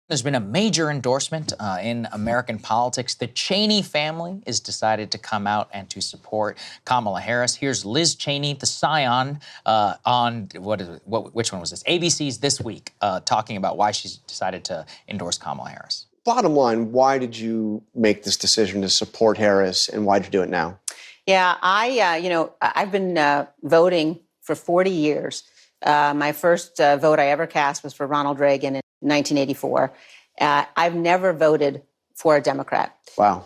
There's been a major endorsement in American politics. The Cheney family has decided to come out and to support Kamala Harris. Here's Liz Cheney, the scion, on which one was this? ABC's This Week, talking about why she's decided to endorse Kamala Harris. Bottom line, why did you make this decision to support Harris, and why did you do it now? Yeah, I've been voting for 40 years. My first vote I ever cast was for Ronald Reagan in 1984. I've never voted for a Democrat. Wow.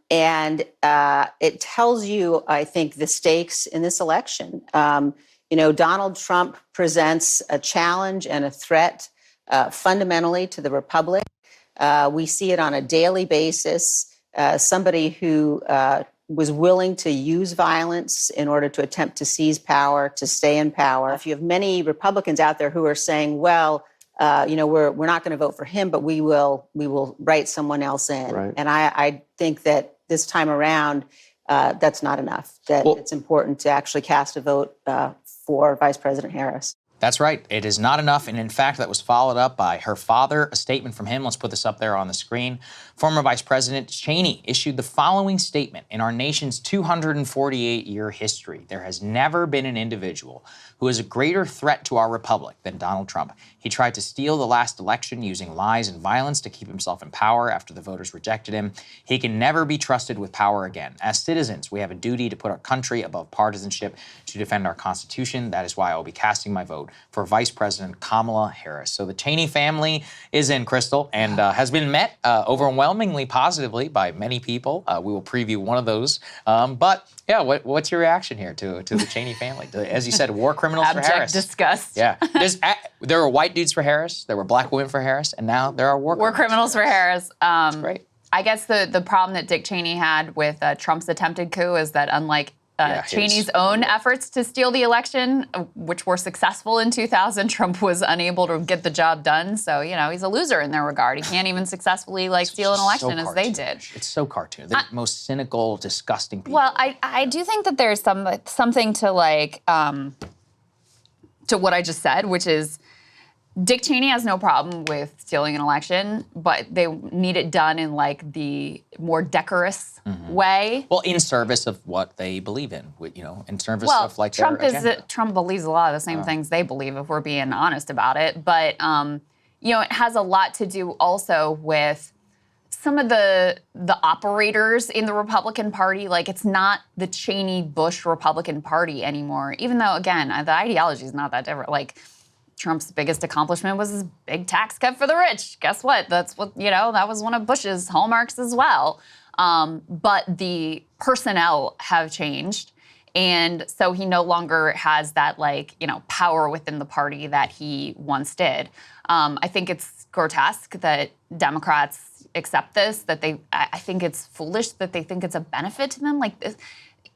And it tells you, I think, the stakes in this election. Donald Trump presents a challenge and a threat fundamentally to the republic. We see it on a daily basis. Somebody who was willing to use violence in order to attempt to seize power, to stay in power. If you have many Republicans out there who are saying, well, we're not going to vote for him, but we will write someone else in. Right. And I think that this time around, that's not enough, that it's important to actually cast a vote for Vice President Harris. That's right. It is not enough. And in fact, that was followed up by her father, a statement from him. Let's put this up there on the screen. Former Vice President Cheney issued the following statement. In our nation's 248-year history, there has never been an individual who is a greater threat to our republic than Donald Trump. He tried to steal the last election using lies and violence to keep himself in power after the voters rejected him. He can never be trusted with power again. As citizens, we have a duty to put our country above partisanship, to defend our Constitution. That is why I will be casting my vote for Vice President Kamala Harris. So the Cheney family is in, Krystal, and has been met overwhelmingly positively by many people. We will preview one of those. But yeah, what's your reaction here to the Cheney family? As you said, war criminals for Harris. Abject disgust. Yeah. There were white dudes for Harris, there were black women for Harris, and now there are war criminals for Harris. That's great. I guess the problem that Dick Cheney had with Trump's attempted coup is that unlike Cheney's own efforts to steal the election, which were successful in 2000, Trump was unable to get the job done. So, he's a loser in their regard. He can't even successfully steal an election as they did. It's so cartoon. The most cynical, disgusting people. Well, I do think that there's something to to what I just said, which is Dick Cheney has no problem with stealing an election, but they need it done in the more decorous way. Well, in service of what they believe in, in service of their agenda. Trump believes a lot of the same things they believe, if we're being honest about it. But it has a lot to do also with some of the operators in the Republican Party. It's not the Cheney-Bush Republican Party anymore, even though, again, the ideology is not that different. Trump's biggest accomplishment was his big tax cut for the rich. Guess what? That's what, that was one of Bush's hallmarks as well. But the personnel have changed. And so he no longer has that, power within the party that he once did. I think it's grotesque that Democrats accept this, I think it's foolish that they think it's a benefit to them.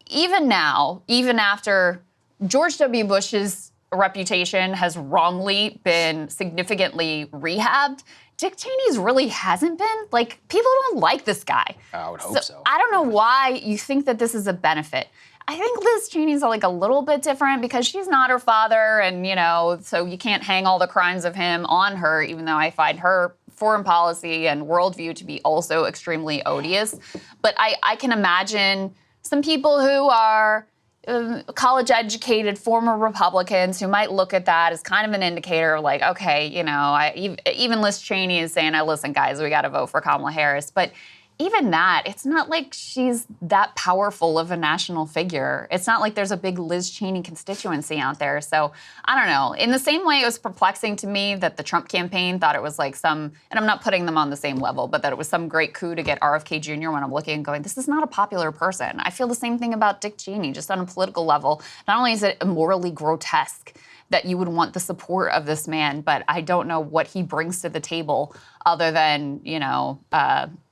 Even now, even after George W. Bush's reputation has wrongly been significantly rehabbed, Dick Cheney's really hasn't been. People don't like this guy. I would hope so. I don't know why you think that this is a benefit. I think Liz Cheney's a little bit different because she's not her father, and so you can't hang all the crimes of him on her, even though I find her foreign policy and worldview to be also extremely odious. But I can imagine some people who are college-educated former Republicans who might look at that as kind of an indicator of okay, even Liz Cheney is saying, listen, guys, we got to vote for Kamala Harris. But even that, it's not like she's that powerful of a national figure. It's not like there's a big Liz Cheney constituency out there. So I don't know. In the same way, it was perplexing to me that the Trump campaign thought it was and I'm not putting them on the same level, but that it was some great coup to get RFK Jr. when I'm looking and going, this is not a popular person. I feel the same thing about Dick Cheney, just on a political level. Not only is it morally grotesque that you would want the support of this man, but I don't know what he brings to the table other than,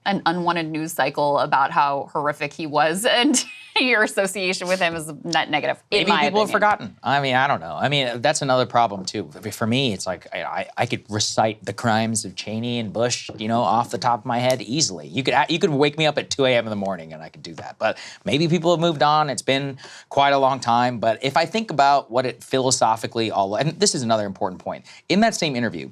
an unwanted news cycle about how horrific he was, and your association with him is net negative. Maybe people have forgotten. I don't know. That's another problem too. For me, it's I could recite the crimes of Cheney and Bush, off the top of my head easily. You could wake me up at 2 a.m. in the morning and I could do that. But maybe people have moved on. It's been quite a long time. But if I think about what it philosophically and this is another important point. In that same interview,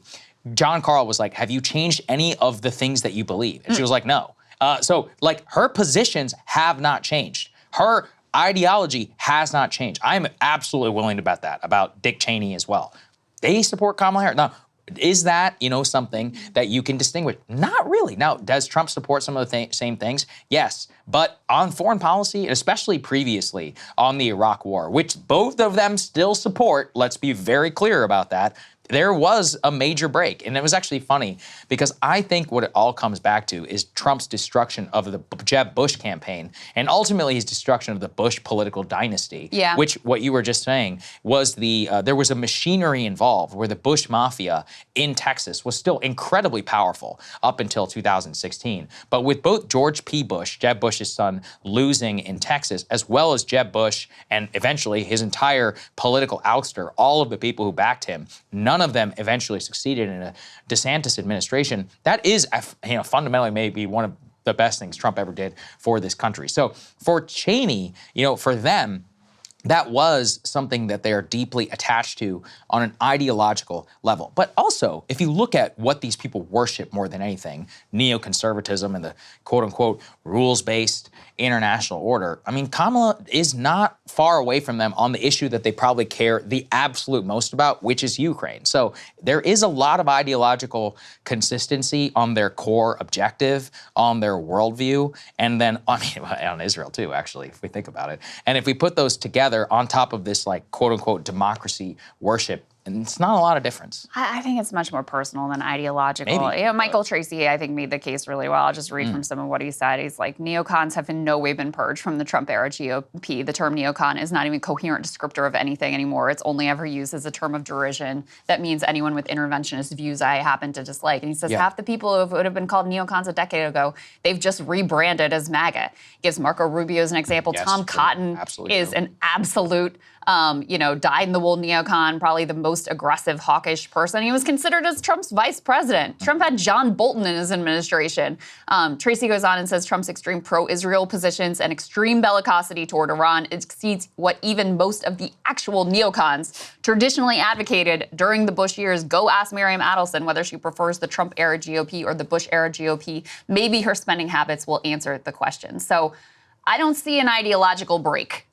John Carl was like, have you changed any of the things that you believe? And she was like, no. So like her positions have not changed. Her ideology has not changed. I'm absolutely willing to bet that about Dick Cheney as well. They support Kamala Harris. Now, is that, something that you can distinguish? Not really. Now, does Trump support some of the same things? Yes. But on foreign policy, especially previously on the Iraq War, which both of them still support, let's be very clear about that, there was a major break. And it was actually funny because I think what it all comes back to is Trump's destruction of the Jeb Bush campaign and ultimately his destruction of the Bush political dynasty, which what you were just saying was there was a machinery involved where the Bush mafia in Texas was still incredibly powerful up until 2016. But with both George P. Bush, Jeb Bush's son, losing in Texas, as well as Jeb Bush and eventually his entire political ouster, all of the people who backed him, none of them eventually succeeded in a DeSantis administration. That is, fundamentally maybe one of the best things Trump ever did for this country. So for Cheney, for them, that was something that they are deeply attached to on an ideological level. But also, if you look at what these people worship more than anything, neoconservatism and the quote-unquote rules-based international order, I mean, Kamala is not far away from them on the issue that they probably care the absolute most about, which is Ukraine. So there is a lot of ideological consistency on their core objective, on their worldview, and then, on Israel too, actually, if we think about it. And if we put those together on top of this, like, quote-unquote democracy worship, and it's not a lot of difference. I think it's much more personal than ideological. Maybe. Michael Tracy, I think, made the case really well. I'll just read from some of what he said. He's like, neocons have in no way been purged from the Trump-era GOP. The term neocon is not even a coherent descriptor of anything anymore. It's only ever used as a term of derision. That means anyone with interventionist views I happen to dislike. And he says half the people who would have been called neocons a decade ago, they've just rebranded as MAGA. He gives Marco Rubio as an example. Yes, Tom Cotton is an absolute dyed-in-the-wool neocon, probably the most aggressive, hawkish person. He was considered as Trump's vice president. Trump had John Bolton in his administration. Tracy goes on and says Trump's extreme pro-Israel positions and extreme bellicosity toward Iran exceeds what even most of the actual neocons traditionally advocated during the Bush years. Go ask Miriam Adelson whether she prefers the Trump-era GOP or the Bush-era GOP. Maybe her spending habits will answer the question. So I don't see an ideological break.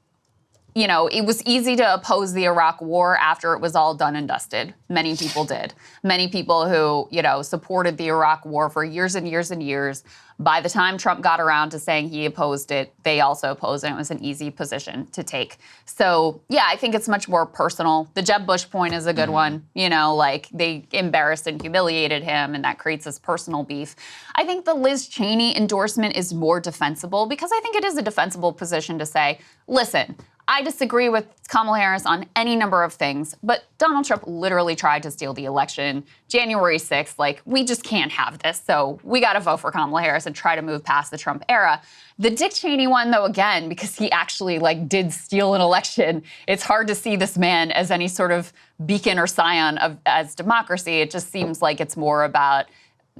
It was easy to oppose the Iraq War after it was all done and dusted. Many people did. Many people who, supported the Iraq War for years and years and years. By the time Trump got around to saying he opposed it, they also opposed it. It was an easy position to take. So, I think it's much more personal. The Jeb Bush point is a good one. They embarrassed and humiliated him, and that creates this personal beef. I think the Liz Cheney endorsement is more defensible because I think it is a defensible position to say, listen, I disagree with Kamala Harris on any number of things, but Donald Trump literally tried to steal the election January 6th. We just can't have this. So we got to vote for Kamala Harris and try to move past the Trump era. The Dick Cheney one, though, again, because he actually did steal an election, it's hard to see this man as any sort of beacon or scion as democracy. It just seems like it's more about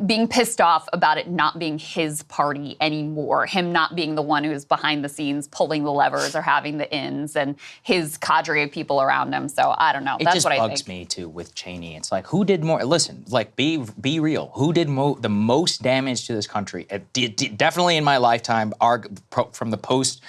being pissed off about it not being his party anymore, him not being the one who's behind the scenes pulling the levers or having the ins, and his cadre of people around him. So I don't know. That's what I think. It just bugs me too with Cheney. It's like, who did more? Listen, be real. Who did the most damage to this country? Definitely in my lifetime, from the post,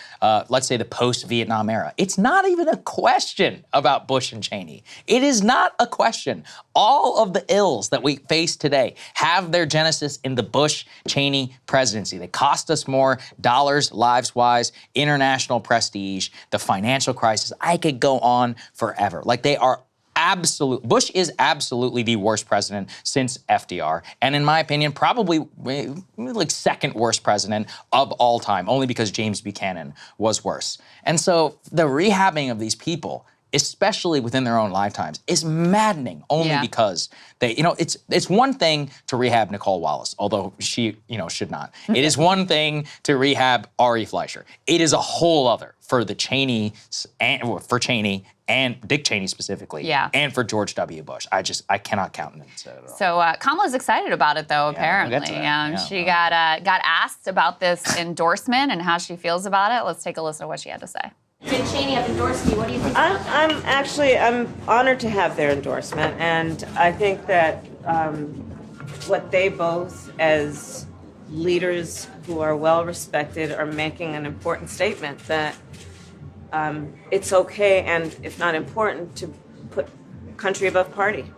let's say the post-Vietnam era. It's not even a question about Bush and Cheney. It is not a question. All of the ills that we face today have their genesis in the Bush-Cheney presidency. They cost us more dollars, lives-wise, international prestige, the financial crisis. I could go on forever. They are Bush is absolutely the worst president since FDR. And in my opinion, probably second worst president of all time, only because James Buchanan was worse. And so the rehabbing of these people, especially within their own lifetimes, is maddening only because they, it's one thing to rehab Nicole Wallace, although she, should not. It is one thing to rehab Ari Fleischer. It is a whole other for the Cheney, for Cheney and Dick Cheney specifically, and for George W. Bush. I cannot countenance it at all. So Kamala's excited about it, though, apparently. She got asked about this endorsement and how she feels about it. Let's take a listen to what she had to say. Did Cheney have endorsed you? What do you think? I'm honored to have their endorsement, and I think that what they both, as leaders who are well respected, are making an important statement that it's okay, and if not important, to put country above party.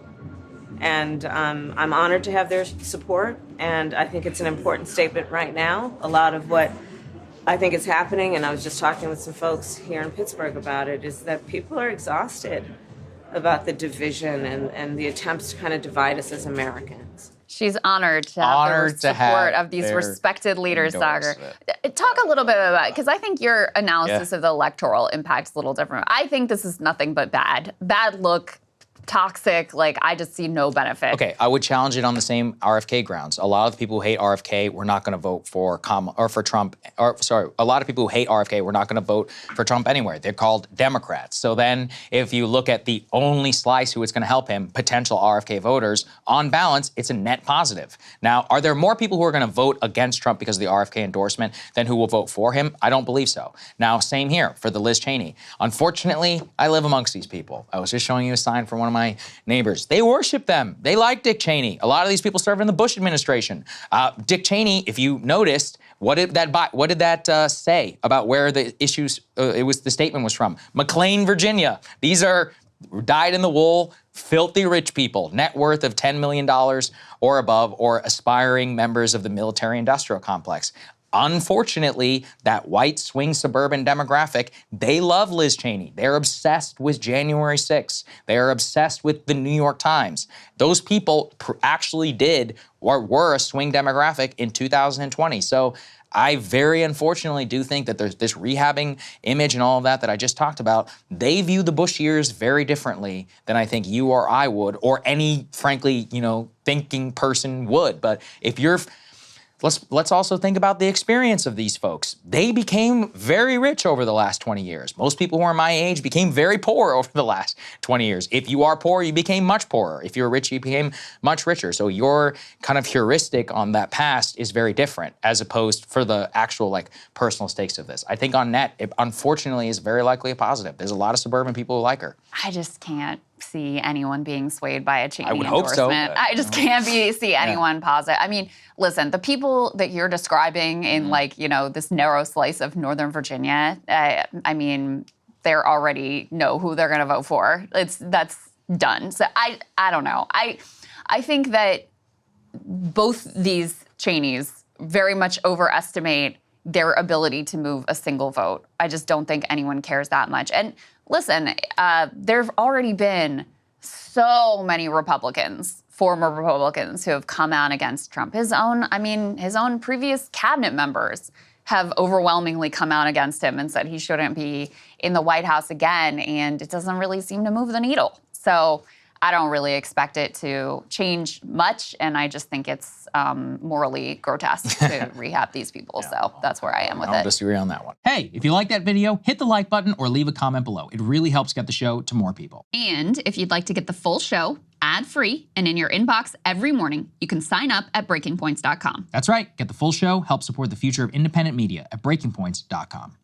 And I'm honored to have their support, and I think it's an important statement right now. A lot of what I think is happening, and I was just talking with some folks here in Pittsburgh about it, is that people are exhausted about the division and the attempts to kind of divide us as Americans. She's honored to have the support of these respected leaders, Saagar. Talk a little bit about it, because I think your analysis of the electoral impact is a little different. I think this is nothing but bad look, toxic, like I just see no benefit. Okay, I would challenge it on the same RFK grounds. A lot of the people who hate RFK were not going to vote for Trump, a lot of people who hate RFK were not going to vote for Trump anywhere. They're called Democrats. So then if you look at the only slice who it's going to help him, potential RFK voters, on balance, it's a net positive. Now, are there more people who are going to vote against Trump because of the RFK endorsement than who will vote for him? I don't believe so. Now, same here for the Liz Cheney. Unfortunately, I live amongst these people. I was just showing you a sign from one of my neighbors. They worship them. They like Dick Cheney. A lot of these people served in the Bush administration. Dick Cheney, if you noticed, what did that say about where the issues? The statement was from McLean, Virginia. These are dyed-in-the-wool, filthy rich people, net worth of $10 million or above, or aspiring members of the military-industrial complex. Unfortunately, that white swing suburban demographic, they love Liz Cheney. They're obsessed with January 6th. They're obsessed with the New York Times. Those people actually did or were a swing demographic in 2020. So I very unfortunately do think that there's this rehabbing image and all of that I just talked about. They view the Bush years very differently than I think you or I would, or any, frankly, thinking person would. But if you're Let's also think about the experience of these folks. They became very rich over the last 20 years. Most people who are my age became very poor over the last 20 years. If you are poor, you became much poorer. If you're rich, you became much richer. So your kind of heuristic on that past is very different as opposed for the actual personal stakes of this. I think on net, it unfortunately is very likely a positive. There's a lot of suburban people who like her. I just can't see anyone being swayed by a Cheney endorsement. Hope so, I just can't see anyone positive. I mean, listen, the people that you're describing in this narrow slice of Northern Virginia, I mean, they already know who they're going to vote for. That's done. So I don't know. I think that both these Cheneys very much overestimate their ability to move a single vote. I just don't think anyone cares that much. And listen, there have already been so many Republicans, former Republicans, who have come out against Trump. His own previous cabinet members have overwhelmingly come out against him and said he shouldn't be in the White House again, and it doesn't really seem to move the needle. So I don't really expect it to change much, and I just think it's morally grotesque to rehab these people. So that's where I am with it. I don't disagree on that one. Hey, if you like that video, hit the like button or leave a comment below. It really helps get the show to more people. And if you'd like to get the full show ad-free and in your inbox every morning, you can sign up at breakingpoints.com. That's right. Get the full show, help support the future of independent media at breakingpoints.com.